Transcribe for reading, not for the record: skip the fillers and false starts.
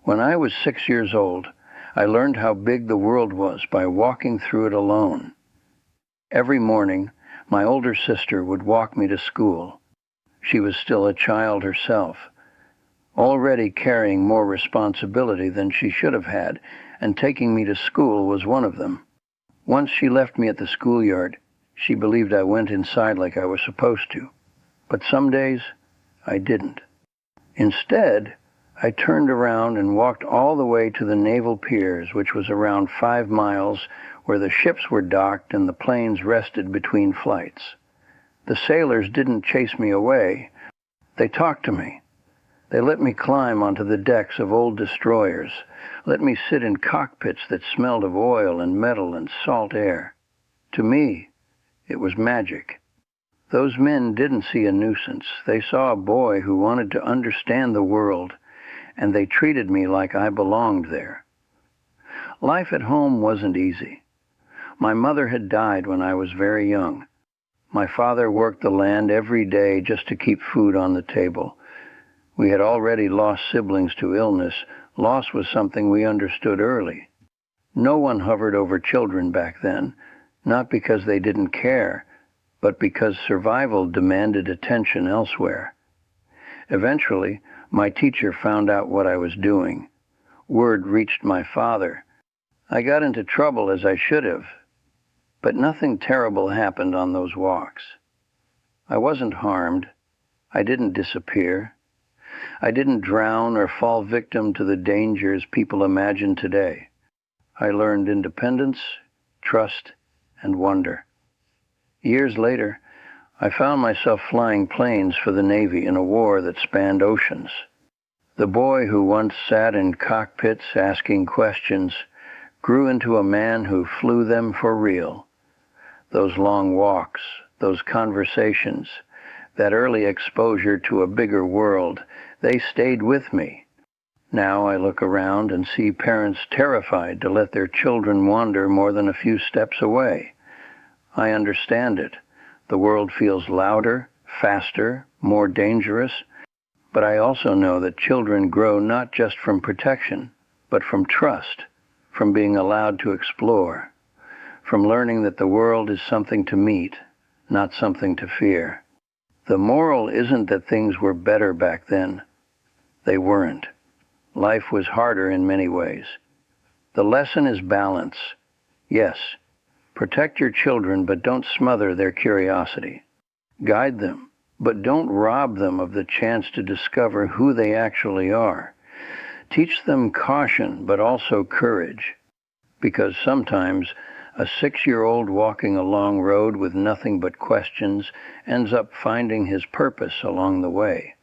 When I was 6 years old, I learned how big the world was by walking through it alone. Every morning, my older sister would walk me to school. She was still a child herself, already carrying more responsibility than she should have had, and taking me to school was one of them. Once she left me at the schoolyard. She believed I went inside like I was supposed to, but some days I didn't. Instead, I turned around and walked all the way to the naval piers, which was around 5 miles, where the ships were docked and the planes rested between flights. The sailors didn't chase me away. They talked to me. They let me climb onto the decks of old destroyers, let me sit in cockpits that smelled of oil and metal and salt air. To me, it was magic. Those men didn't see a nuisance. They saw a boy who wanted to understand the world, and they treated me like I belonged there. Life at home wasn't easy. My mother had died when I was very young. My father worked the land every day just to keep food on the table. We had already lost siblings to illness. Loss was something we understood early. No one hovered over children back then, not because they didn't care, but because survival demanded attention elsewhere. Eventually, my teacher found out what I was doing. Word reached my father. I got into trouble as I should have, but nothing terrible happened on those walks. I wasn't harmed. I didn't disappear. I didn't drown or fall victim to the dangers people imagine today. I learned independence, trust, and wonder. Years later, I found myself flying planes for the Navy in a war that spanned oceans. The boy who once sat in cockpits asking questions grew into a man who flew them for real. Those long walks, those conversations, that early exposure to a bigger world, they stayed with me. Now I look around and see parents terrified to let their children wander more than a few steps away. I understand it. The world feels louder, faster, more dangerous, but I also know that children grow not just from protection, but from trust, from being allowed to explore, from learning that the world is something to meet, not something to fear. The moral isn't that things were better back then. They weren't. Life was harder in many ways. The lesson is balance. Yes, protect your children, but don't smother their curiosity. Guide them, but don't rob them of the chance to discover who they actually are. Teach them caution, but also courage, because sometimes a 6-year-old walking a long road with nothing but questions ends up finding his purpose along the way.